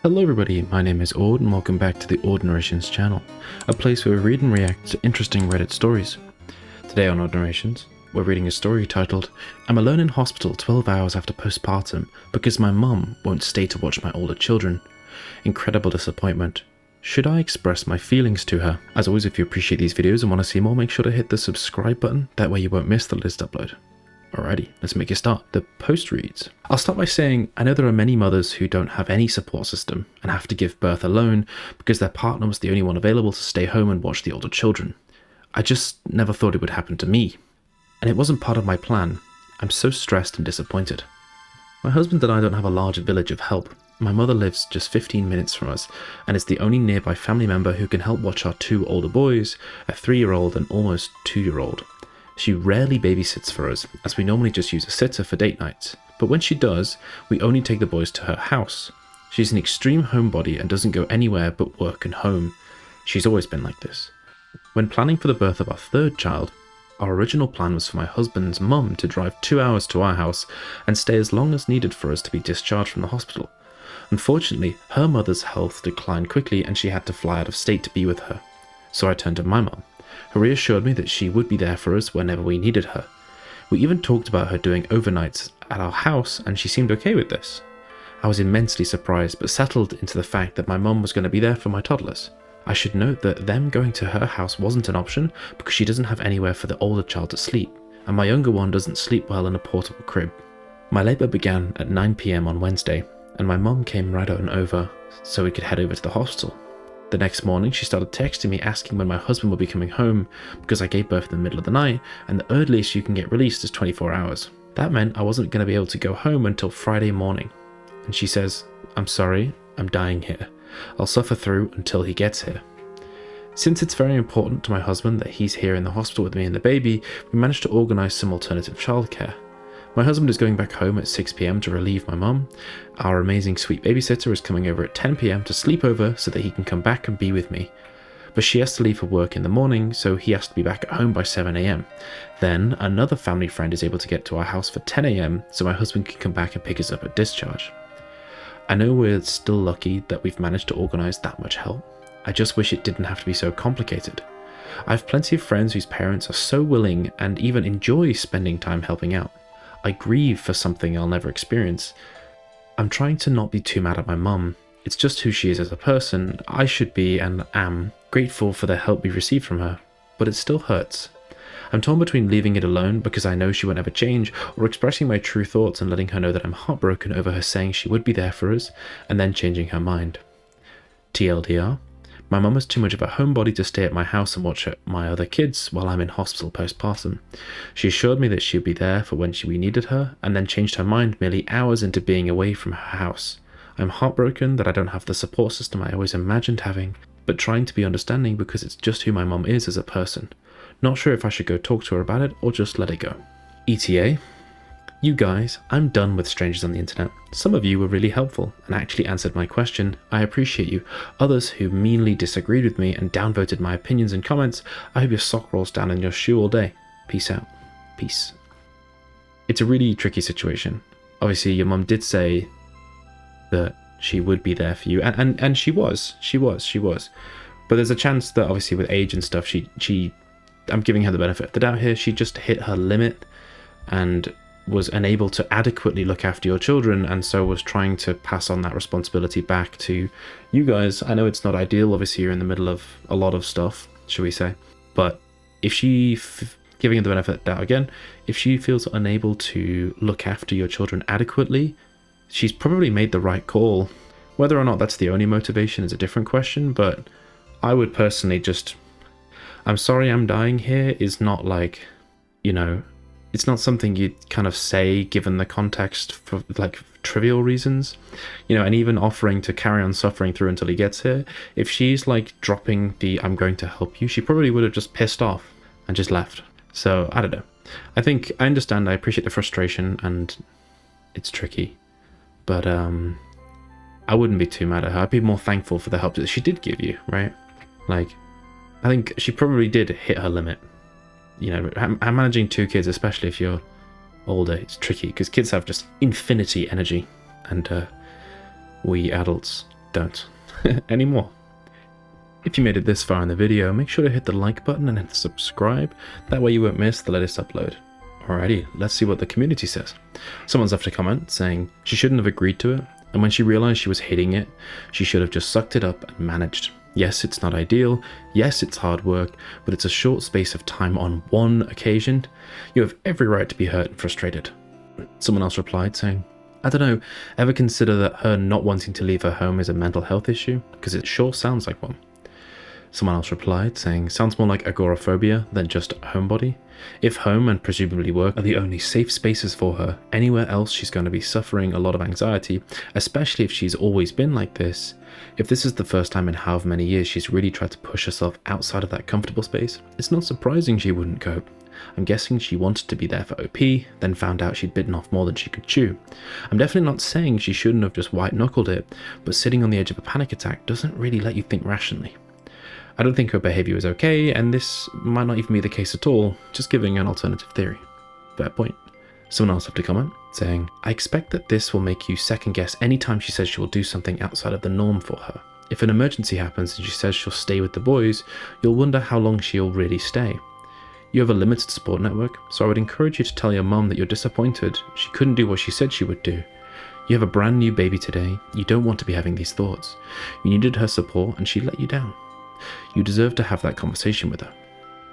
Hello everybody, my name is Aud and welcome back to the Aud Narrations channel, a place where we read and react to interesting Reddit stories. Today on Aud Narrations, we're reading a story titled, I'm alone in hospital 12 hours after postpartum because my mum won't stay to watch my older children. Incredible disappointment. Should I express my feelings to her? As always, if you appreciate these videos and want to see more, make sure to hit the subscribe button, that way you won't miss the latest upload. Alrighty, let's make a start. The post reads, I'll start by saying I know there are many mothers who don't have any support system and have to give birth alone because their partner was the only one available to stay home and watch the older children. I just never thought it would happen to me. And it wasn't part of my plan. I'm so stressed and disappointed. My husband and I don't have a large village of help. My mother lives just 15 minutes from us and is the only nearby family member who can help watch our two older boys, a 3-year-old and almost 2-year-old. She rarely babysits for us, as we normally just use a sitter for date nights, but when she does, we only take the boys to her house. She's an extreme homebody and doesn't go anywhere but work and home. She's always been like this. When planning for the birth of our third child, our original plan was for my husband's mum to drive 2 hours to our house and stay as long as needed for us to be discharged from the hospital. Unfortunately, her mother's health declined quickly and she had to fly out of state to be with her. So I turned to my mum, who reassured me that she would be there for us whenever we needed her. We even talked about her doing overnights at our house and she seemed okay with this. I was immensely surprised but settled into the fact that my mum was going to be there for my toddlers. I should note that them going to her house wasn't an option because she doesn't have anywhere for the older child to sleep, and my younger one doesn't sleep well in a portable crib. My labour began at 9 PM on Wednesday, and my mum came right on over so we could head over to the hospital. The next morning, she started texting me asking when my husband would be coming home because I gave birth in the middle of the night and the earliest you can get released is 24 hours. That meant I wasn't going to be able to go home until Friday morning. And she says, I'm sorry, I'm dying here. I'll suffer through until he gets here. Since it's very important to my husband that he's here in the hospital with me and the baby, we managed to organise some alternative childcare. My husband is going back home at 6 PM to relieve my mum. Our amazing sweet babysitter is coming over at 10 PM to sleep over so that he can come back and be with me. But she has to leave for work in the morning, so he has to be back at home by 7 AM. Then another family friend is able to get to our house for 10 AM so my husband can come back and pick us up at discharge. I know we're still lucky that we've managed to organise that much help. I just wish it didn't have to be so complicated. I have plenty of friends whose parents are so willing and even enjoy spending time helping out. I grieve for something I'll never experience. I'm trying to not be too mad at my mum. It's just who she is as a person. I should be and am grateful for the help we received from her, but it still hurts. I'm torn between leaving it alone because I know she won't ever change, or expressing my true thoughts and letting her know that I'm heartbroken over her saying she would be there for us and then changing her mind. TLDR. My mum is too much of a homebody to stay at my house and watch my other kids while I'm in hospital postpartum. She assured me that she'd be there for when we needed her, and then changed her mind merely hours into being away from her house. I'm heartbroken that I don't have the support system I always imagined having, but trying to be understanding because it's just who my mum is as a person. Not sure if I should go talk to her about it or just let it go. ETA. You guys, I'm done with strangers on the internet. Some of you were really helpful and actually answered my question. I appreciate you. Others who meanly disagreed with me and downvoted my opinions and comments, I hope your sock rolls down in your shoe all day. Peace out. Peace. It's a really tricky situation. Obviously, your mum did say that she would be there for you, and she was. But there's a chance that obviously with age and stuff, I'm giving her the benefit of the doubt here. She just hit her limit and was unable to adequately look after your children, and so was trying to pass on that responsibility back to you guys. I know it's not ideal, obviously you're in the middle of a lot of stuff, should we say, but if giving her the benefit of the doubt again, if she feels unable to look after your children adequately, she's probably made the right call. Whether or not that's the only motivation is a different question, but I would personally just, I'm sorry I'm dying here is not like, it's not something you'd kind of say given the context for like trivial reasons, and even offering to carry on suffering through until he gets here. If she's like dropping the I'm going to help you, she probably would have just pissed off and just left. So I don't know. I think I understand. I appreciate the frustration and it's tricky, but I wouldn't be too mad at her. I'd be more thankful for the help that she did give you, right? Like, I think she probably did hit her limit. I'm managing 2 kids, especially if you're older, it's tricky because kids have just infinity energy, and we adults don't anymore. If you made it this far in the video, make sure to hit the like button and hit the subscribe. That way you won't miss the latest upload. Alrighty, let's see what the community says. Someone's left a comment saying she shouldn't have agreed to it, and when she realized she was hating it, she should have just sucked it up and managed. Yes, it's not ideal, yes, it's hard work, but it's a short space of time on one occasion. You have every right to be hurt and frustrated. Someone else replied saying, I don't know, ever consider that her not wanting to leave her home is a mental health issue? Because it sure sounds like one. Someone else replied saying, sounds more like agoraphobia than just homebody. If home and presumably work are the only safe spaces for her, anywhere else she's going to be suffering a lot of anxiety, especially if she's always been like this. If this is the first time in however many years she's really tried to push herself outside of that comfortable space, it's not surprising she wouldn't cope. I'm guessing she wanted to be there for OP, then found out she'd bitten off more than she could chew. I'm definitely not saying she shouldn't have just white-knuckled it, but sitting on the edge of a panic attack doesn't really let you think rationally. I don't think her behaviour is okay, and this might not even be the case at all, just giving an alternative theory. Fair point. Someone else left a comment saying, I expect that this will make you second guess any time she says she will do something outside of the norm for her. If an emergency happens and she says she'll stay with the boys, you'll wonder how long she'll really stay. You have a limited support network, so I would encourage you to tell your mum that you're disappointed she couldn't do what she said she would do. You have a brand new baby today, you don't want to be having these thoughts. You needed her support and she let you down. You deserve to have that conversation with her.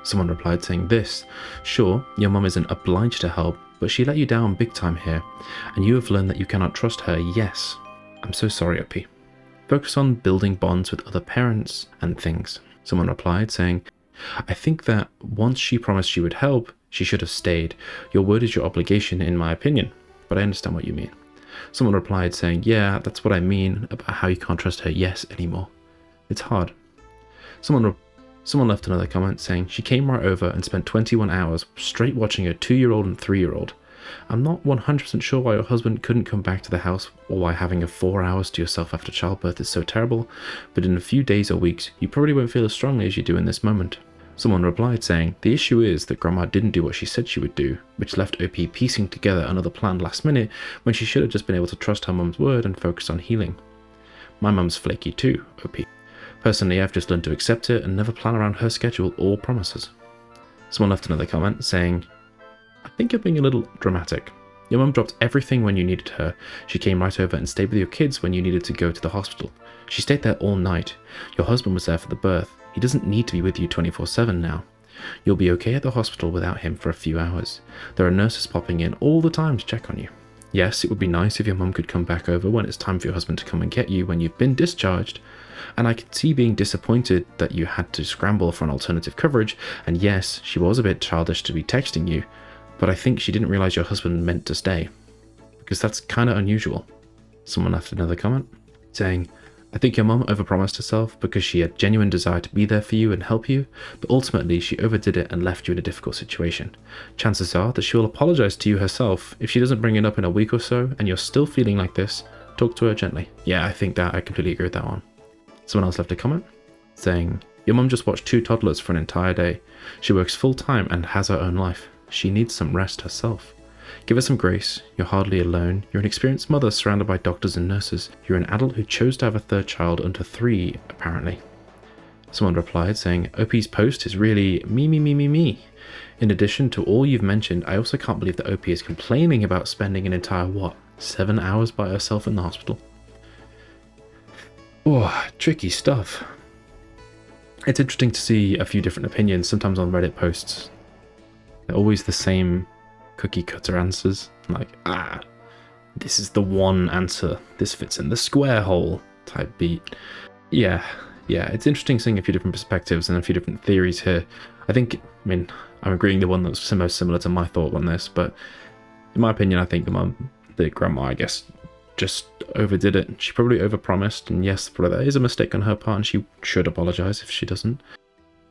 Someone replied saying this, sure, your mum isn't obliged to help, but she let you down big time here, and you have learned that you cannot trust her, yes. I'm so sorry, OP. Focus on building bonds with other parents and things. Someone replied saying, I think that once she promised she would help, she should have stayed. Your word is your obligation in my opinion, but I understand what you mean. Someone replied saying, yeah, that's what I mean about how you can't trust her yes anymore. It's hard. Someone left another comment saying she came right over and spent 21 hours straight watching her 2-year-old and 3-year-old. I'm not 100% sure why your husband couldn't come back to the house or why having a 4 hours to yourself after childbirth is so terrible, but in a few days or weeks you probably won't feel as strongly as you do in this moment. Someone replied saying, the issue is that Grandma didn't do what she said she would do, which left OP piecing together another plan last minute when she should have just been able to trust her mum's word and focus on healing. My mum's flaky too, OP. Personally, I've just learned to accept it and never plan around her schedule or promises. Someone left another comment saying, I think you're being a little dramatic. Your mum dropped everything when you needed her. She came right over and stayed with your kids when you needed to go to the hospital. She stayed there all night. Your husband was there for the birth. He doesn't need to be with you 24/7 now. You'll be okay at the hospital without him for a few hours. There are nurses popping in all the time to check on you. Yes, it would be nice if your mum could come back over when it's time for your husband to come and get you when you've been discharged. And I could see being disappointed that you had to scramble for an alternative coverage, and yes, she was a bit childish to be texting you, but I think she didn't realise your husband meant to stay, because that's kind of unusual. Someone left another comment saying, I think your mum overpromised herself because she had genuine desire to be there for you and help you, but ultimately she overdid it and left you in a difficult situation. Chances are that she will apologise to you herself. If she doesn't bring it up in a week or so and you're still feeling like this, talk to her gently. Yeah, I think that I completely agree with that one. Someone else left a comment saying, your mum just watched 2 toddlers for an entire day. She works full time and has her own life. She needs some rest herself. Give her some grace. You're hardly alone. You're an experienced mother surrounded by doctors and nurses. You're an adult who chose to have a 3rd child under 3, apparently. Someone replied saying, OP's post is really me. In addition to all you've mentioned, I also can't believe that OP is complaining about spending an entire, 7 hours by herself in the hospital. Oh, tricky stuff. It's interesting to see a few different opinions, sometimes on Reddit posts. They're always the same cookie cutter answers, like, this is the one answer, this fits in the square hole type beat. Yeah, it's interesting seeing a few different perspectives and a few different theories here. I'm agreeing the one that's most similar to my thought on this, but in my opinion, I think the grandma, I guess, just overdid it. She probably overpromised, and yes, that is a mistake on her part, and she should apologise if she doesn't.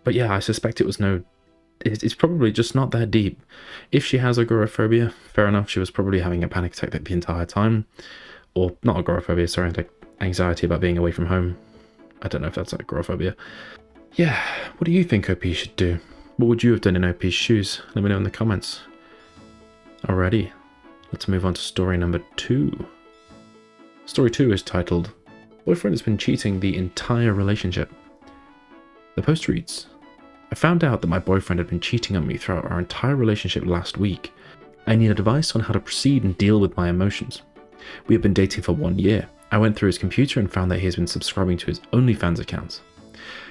But yeah, I suspect it's probably just not that deep. If she has agoraphobia, fair enough, she was probably having a panic attack the entire time. Or, not agoraphobia, sorry, like anxiety about being away from home. I don't know if that's agoraphobia. Yeah, what do you think OP should do? What would you have done in OP's shoes? Let me know in the comments. Alrighty, let's move on to story number 2. Story 2 is titled, Boyfriend has been cheating the entire relationship. The post reads, I found out that my boyfriend had been cheating on me throughout our entire relationship last week. I need advice on how to proceed and deal with my emotions. We have been dating for 1 year. I went through his computer and found that he has been subscribing to his OnlyFans accounts.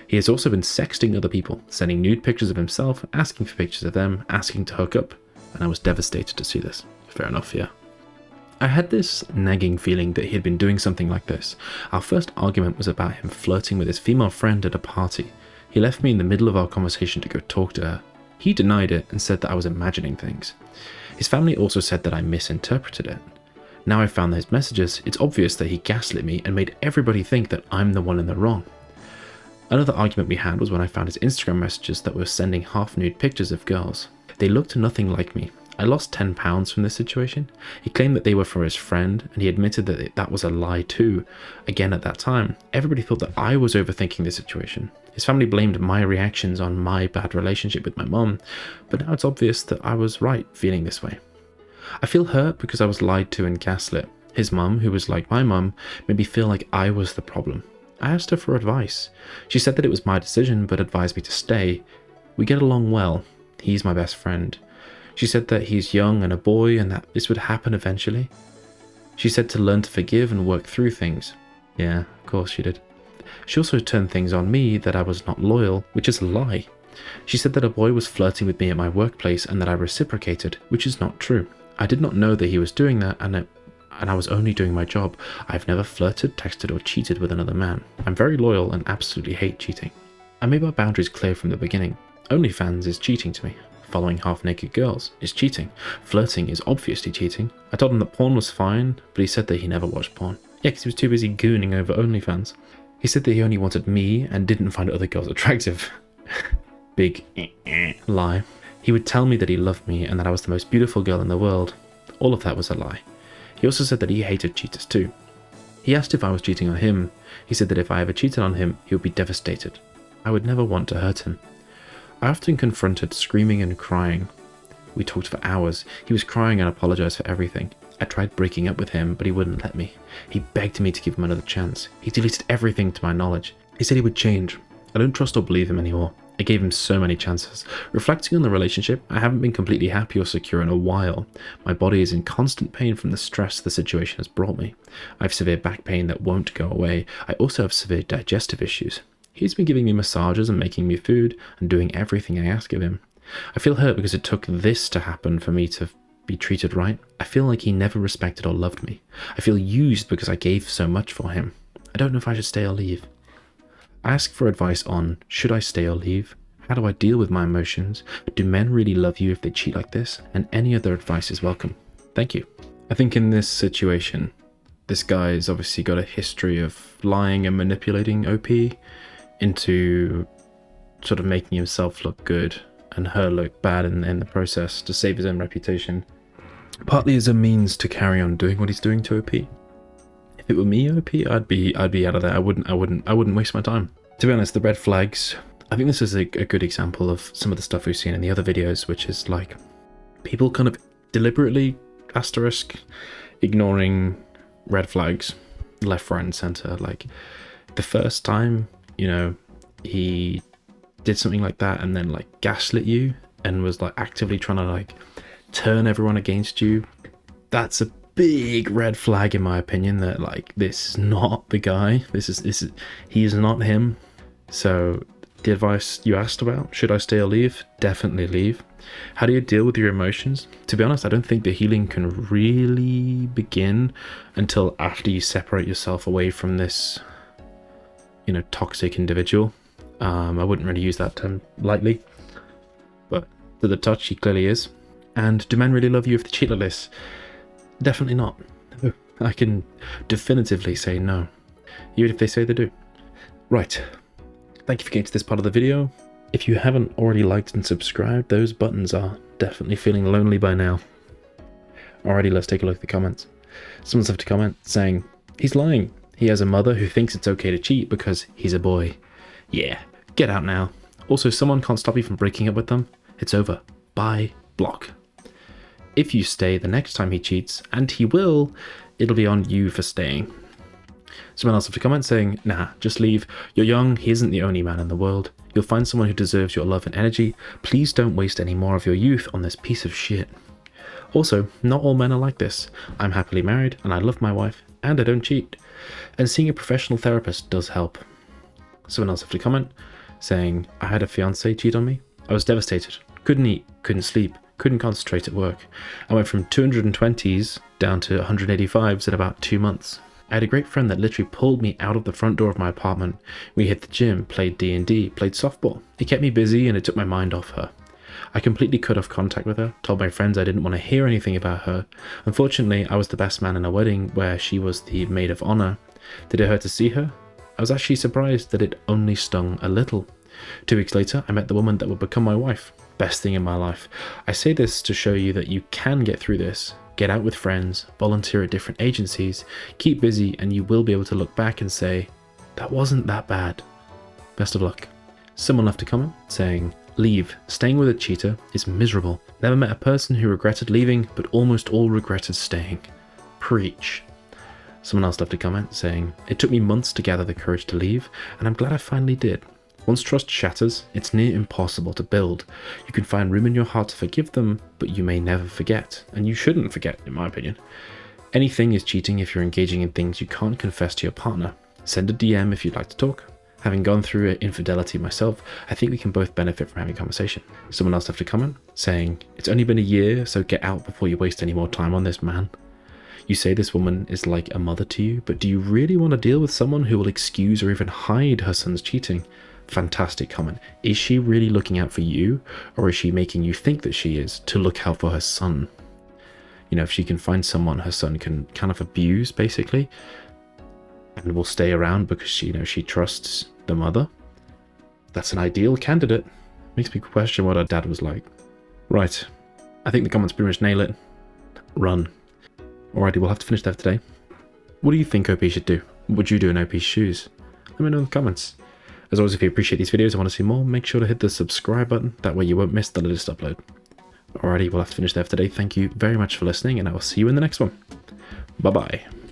He has also been sexting other people, sending nude pictures of himself, asking for pictures of them, asking to hook up, and I was devastated to see this. Fair enough, yeah. I had this nagging feeling that he had been doing something like this. Our first argument was about him flirting with his female friend at a party. He left me in the middle of our conversation to go talk to her. He denied it and said that I was imagining things. His family also said that I misinterpreted it. Now I found those messages, it's obvious that he gaslit me and made everybody think that I'm the one in the wrong. Another argument we had was when I found his Instagram messages that were sending half-nude pictures of girls. They looked nothing like me. I lost £10 from this situation. He claimed that they were for his friend, and he admitted that that was a lie too. Again, at that time, everybody thought that I was overthinking the situation. His family blamed my reactions on my bad relationship with my mum, but now it's obvious that I was right feeling this way. I feel hurt because I was lied to and gaslit. His mum, who was like my mum, made me feel like I was the problem. I asked her for advice. She said that it was my decision, but advised me to stay. We get along well. He's my best friend. She said that he's young and a boy and that this would happen eventually. She said to learn to forgive and work through things. Yeah, of course she did. She also turned things on me that I was not loyal, which is a lie. She said that a boy was flirting with me at my workplace and that I reciprocated, which is not true. I did not know that he was doing that and I was only doing my job. I've never flirted, texted or cheated with another man. I'm very loyal and absolutely hate cheating. I made my boundaries clear from the beginning. OnlyFans is cheating to me. Following half-naked girls is cheating. Flirting is obviously cheating. I told him that porn was fine, but he said that he never watched porn. Yeah, because he was too busy gooning over OnlyFans. He said that he only wanted me and didn't find other girls attractive. Big lie. He would tell me that he loved me and that I was the most beautiful girl in the world. All of that was a lie. He also said that he hated cheaters too. He asked if I was cheating on him. He said that if I ever cheated on him, he would be devastated. I would never want to hurt him. I often confronted, screaming and crying. We talked for hours. He was crying and apologized for everything. I tried breaking up with him, but he wouldn't let me. He begged me to give him another chance. He deleted everything to my knowledge. He said he would change. I don't trust or believe him anymore. I gave him so many chances. Reflecting on the relationship, I haven't been completely happy or secure in a while. My body is in constant pain from the stress the situation has brought me. I have severe back pain that won't go away. I also have severe digestive issues. He's been giving me massages and making me food and doing everything I ask of him. I feel hurt because it took this to happen for me to be treated right. I feel like he never respected or loved me. I feel used because I gave so much for him. I don't know if I should stay or leave. I ask for advice on, should I stay or leave? How do I deal with my emotions? Do men really love you if they cheat like this? And any other advice is welcome. Thank you. I think in this situation, this guy's obviously got a history of lying and manipulating OP into sort of making himself look good and her look bad in the process to save his own reputation. Partly as a means to carry on doing what he's doing to OP. If it were me, OP, I'd be out of there. I wouldn't waste my time. To be honest, the red flags, I think this is a good example of some of the stuff we've seen in the other videos, which is like people kind of deliberately ignoring red flags left, right and center. Like the first time, you know, he did something like that and then like gaslit you and was like actively trying to like turn everyone against you. That's a big red flag in my opinion, that like this is not the guy. He is not him. So the advice you asked about, should I stay or leave? Definitely leave. How do you deal with your emotions? To be honest, I don't think the healing can really begin until after you separate yourself away from this, you know, toxic individual. I wouldn't really use that term lightly, but to the touch, he clearly is. And do men really love you if they cheat like this? Definitely not. No. I can definitively say no, even if they say they do. Right. Thank you for getting to this part of the video. If you haven't already liked and subscribed, those buttons are definitely feeling lonely by now. Alrighty, let's take a look at the comments. Someone's left a comment saying, he's lying. He has a mother who thinks it's okay to cheat because he's a boy. Yeah, get out now. Also, someone can't stop you from breaking up with them. It's over. Bye. Block. If you stay the next time he cheats, and he will, it'll be on you for staying. Someone else left a comment saying, nah, just leave. You're young, he isn't the only man in the world. You'll find someone who deserves your love and energy. Please don't waste any more of your youth on this piece of shit. Also, not all men are like this. I'm happily married and I love my wife and I don't cheat. And seeing a professional therapist does help. Someone else left a comment saying, I had a fiance cheat on me. I was devastated. Couldn't eat, couldn't sleep, couldn't concentrate at work. I went from 220s down to 185s in about 2 months. I had a great friend that literally pulled me out of the front door of my apartment. We hit the gym, played D&D, played softball. It kept me busy and it took my mind off her. I completely cut off contact with her, told my friends I didn't want to hear anything about her. Unfortunately, I was the best man in a wedding where she was the maid of honor. Did it hurt to see her? I was actually surprised that it only stung a little. 2 weeks later, I met the woman that would become my wife. Best thing in my life. I say this to show you that you can get through this. Get out with friends, volunteer at different agencies, keep busy, and you will be able to look back and say, that wasn't that bad. Best of luck. Someone left a comment saying, leave. Staying with a cheater is miserable. Never met a person who regretted leaving, but almost all regretted staying. Preach. Someone else left a comment saying, it took me months to gather the courage to leave, and I'm glad I finally did. Once trust shatters, it's near impossible to build. You can find room in your heart to forgive them, but you may never forget, and you shouldn't forget, in my opinion. Anything is cheating if you're engaging in things you can't confess to your partner. Send a DM if you'd like to talk. Having gone through infidelity myself, I think we can both benefit from having a conversation. Someone else left a comment saying, it's only been a year, so get out before you waste any more time on this man. You say this woman is like a mother to you, but do you really want to deal with someone who will excuse or even hide her son's cheating? Fantastic comment. Is she really looking out for you, or is she making you think that she is to look out for her son? You know, if she can find someone her son can kind of abuse, basically, and will stay around because she trusts the mother, that's an ideal candidate. Makes me question what her dad was like. Right. I think the comments pretty much nail it. Run. Alrighty, we'll have to finish there today. What do you think OP should do? What would you do in OP's shoes? Let me know in the comments. As always, if you appreciate these videos and want to see more, make sure to hit the subscribe button. That way you won't miss the latest upload. Alrighty, we'll have to finish there for today. Thank you very much for listening, and I will see you in the next one. Bye-bye.